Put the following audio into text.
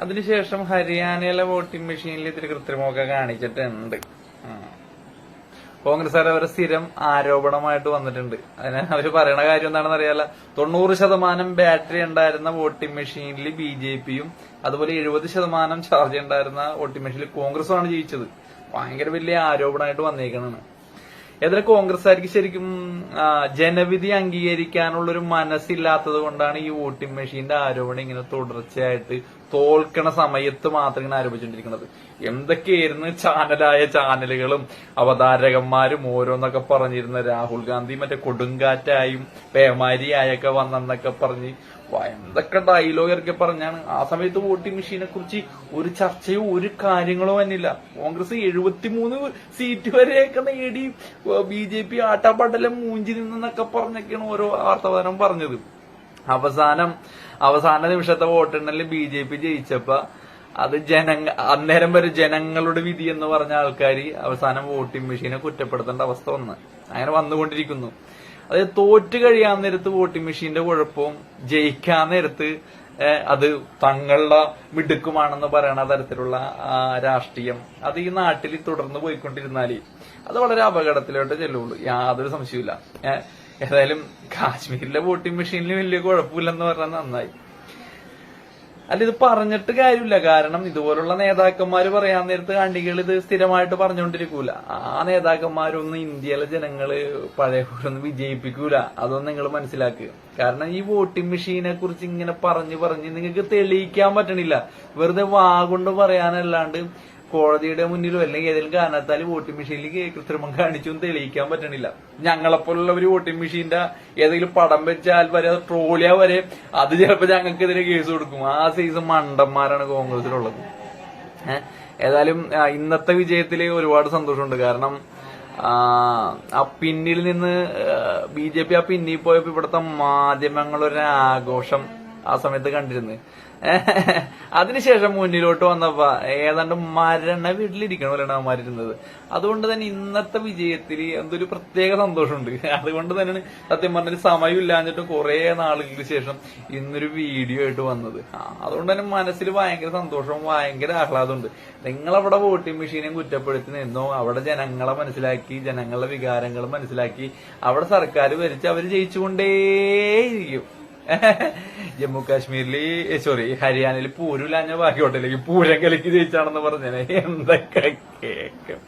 അതിനുശേഷം ഹരിയാനയിലെ വോട്ടിംഗ് മെഷീനിൽ ഇത്തിരി കൃത്രിമമൊക്കെ കാണിച്ചിട്ടുണ്ട്. കോൺഗ്രസ്സുകാർ അവരെ സ്ഥിരം ആരോപണമായിട്ട് വന്നിട്ടുണ്ട്. അതിന് അവര് പറയണ കാര്യം എന്താണെന്ന് അറിയാല, 90% ബാറ്ററി ഉണ്ടായിരുന്ന വോട്ടിംഗ് മെഷീനിൽ BJPയും അതുപോലെ 70% ചാർജ് ഉണ്ടായിരുന്ന വോട്ടിംഗ് മെഷീനിൽ കോൺഗ്രസുമാണ് ജയിച്ചത്. ഭയങ്കര വലിയ ആരോപണമായിട്ട് വന്നേക്കണാണ്. ഏതായാലും കോൺഗ്രസ്സുകാർക്ക് ശരിക്കും ജനവിധി അംഗീകരിക്കാനുള്ളൊരു മനസ്സില്ലാത്തത് കൊണ്ടാണ് ഈ വോട്ടിംഗ് മെഷീന്റെ ആരോപണം ഇങ്ങനെ തുടർച്ചയായിട്ട് തോൽക്കണ സമയത്ത് മാത്രം ഇങ്ങനെ ആരോപിച്ചുകൊണ്ടിരിക്കുന്നത്. എന്തൊക്കെയായിരുന്നു ചാനലുകളും അവതാരകന്മാരും ഓരോന്നൊക്കെ പറഞ്ഞിരുന്ന രാഹുൽ ഗാന്ധി മറ്റേ കൊടുങ്കാറ്റായും പേമാരിയായൊക്കെ വന്നെന്നൊക്കെ പറഞ്ഞ് എന്തൊക്കെ ഡയലോഗ് ഇറക്കി പറഞ്ഞാണ്. ആ സമയത്ത് വോട്ടിംഗ് മെഷീനെ കുറിച്ച് ഒരു ചർച്ചയോ ഒരു കാര്യങ്ങളോ വന്നില്ല. കോൺഗ്രസ് 73 സീറ്റ് വരെയൊക്കെ നേടി, BJP ആട്ടാപ്പാട്ടെല്ലാം മൂഞ്ചി നിന്നൊക്കെ പറഞ്ഞൊക്കെയാണ് ഓരോ വാർത്താവതാരം പറഞ്ഞത്. അവസാന നിമിഷത്തെ വോട്ടെണ്ണലിൽ BJP ജയിച്ചപ്പോ അത് അന്നേരം വരെ ജനങ്ങളുടെ വിധി എന്ന് പറഞ്ഞ ആൾക്കാർ അവസാനം വോട്ടിംഗ് മെഷീനെ കുറ്റപ്പെടുത്തേണ്ട അവസ്ഥ അങ്ങനെ വന്നുകൊണ്ടിരിക്കുന്നു. അതായത് തോറ്റു കഴിയാൻ നേരത്ത് വോട്ടിംഗ് മെഷീന്റെ കുഴപ്പവും ജയിക്കാൻ നേരത്ത് അത് തങ്ങളുടെ മിടുക്കുമാണെന്ന് പറയുന്ന തരത്തിലുള്ള രാഷ്ട്രീയം അത് ഈ നാട്ടിൽ തുടർന്ന് പോയിക്കൊണ്ടിരുന്നാല് അത് വളരെ അപകടത്തിലോട്ട് ചെല്ലുള്ളൂ, യാതൊരു സംശയമില്ല. ഏതായാലും കാശ്മീരിലെ വോട്ടിംഗ് മെഷീനിൽ വലിയ കുഴപ്പമില്ലെന്ന് പറഞ്ഞാൽ നന്നായി. അല്ല, ഇത് പറഞ്ഞിട്ട് കാര്യമില്ല. കാരണം ഇതുപോലുള്ള നേതാക്കന്മാര് പറയാൻ നേരത്ത് കണ്ടികൾ ഇത് സ്ഥിരമായിട്ട് പറഞ്ഞുകൊണ്ടിരിക്കൂല. ആ നേതാക്കന്മാരൊന്നും ഇന്ത്യയിലെ ജനങ്ങള് പഴയ പോലൊന്നും വിജയിപ്പിക്കൂല. അതൊന്നും നിങ്ങൾ മനസ്സിലാക്കുക. കാരണം ഈ വോട്ടിംഗ് മെഷീനെ കുറിച്ച് ഇങ്ങനെ പറഞ്ഞ് നിങ്ങൾക്ക് തെളിയിക്കാൻ പറ്റണില്ല. വെറുതെ വാഗൊണ്ട് പറയാനല്ലാണ്ട് കോടതിയുടെ മുന്നിലോ അല്ലെങ്കിൽ ഏതെങ്കിലും കാരണത്താൽ വോട്ടിംഗ് മെഷീനിൽ കൃത്രിമം കാണിച്ചു തെളിയിക്കാൻ പറ്റണില്ല. ഞങ്ങളെപ്പോലുള്ളവര് വോട്ടിംഗ് മെഷീന്റെ ഏതെങ്കിലും പടം വെച്ചാൽ വരെ അത് ട്രോളിയാ വരെ അത് ചിലപ്പോ ഞങ്ങൾക്കെതിരെ കേസ് കൊടുക്കും. ആ സൈസ് മണ്ടന്മാരാണ് കോൺഗ്രസിലുള്ളത്. ഏതായാലും ഇന്നത്തെ വിജയത്തിൽ ഒരുപാട് സന്തോഷമുണ്ട്. കാരണം ആ പിന്നിൽ നിന്ന് BJP ആ പിന്നിൽ പോയപ്പോ ഇവിടുത്തെ മാധ്യമങ്ങളൊരു ആഘോഷം ആ സമയത്ത് കണ്ടിരുന്നു. അതിനുശേഷം മുന്നിലോട്ട് വന്നപ്പോ ഏതാണ്ട് മരണ വീട്ടിലിരിക്കണ പോലെയാണ് അവന്മാരിരുന്നത്. അതുകൊണ്ട് തന്നെ ഇന്നത്തെ വിജയത്തിൽ എന്തൊരു പ്രത്യേക സന്തോഷമുണ്ട്. അതുകൊണ്ട് തന്നെയാണ് സത്യം പറഞ്ഞൊരു സമയമില്ലാഞ്ഞിട്ട് കുറെ നാളുകൾക്ക് ശേഷം ഇന്നൊരു വീഡിയോ ആയിട്ട് വന്നത്. അതുകൊണ്ട് തന്നെ മനസ്സിൽ ഭയങ്കര സന്തോഷവും ഭയങ്കര ആഹ്ലാദമുണ്ട്. നിങ്ങളവിടെ വോട്ടിംഗ് മെഷീനെ കുറ്റപ്പെടുത്തി നിന്നോ, അവിടെ ജനങ്ങളെ മനസ്സിലാക്കി, ജനങ്ങളുടെ വികാരങ്ങൾ മനസ്സിലാക്കി അവിടെ സർക്കാർ ഭരിച്ച് അവർ ജയിച്ചുകൊണ്ടേയിരിക്കും. ജമ്മു കാശ്മീരില് ഹരിയാനയിൽ പൂരമില്ലാഞ്ഞ ബാക്കി ഹോട്ടലിലേക്ക് പൂരം കലക്കി ജയിച്ചാണെന്ന് പറഞ്ഞേ എന്തൊക്കെ കേൾക്കും.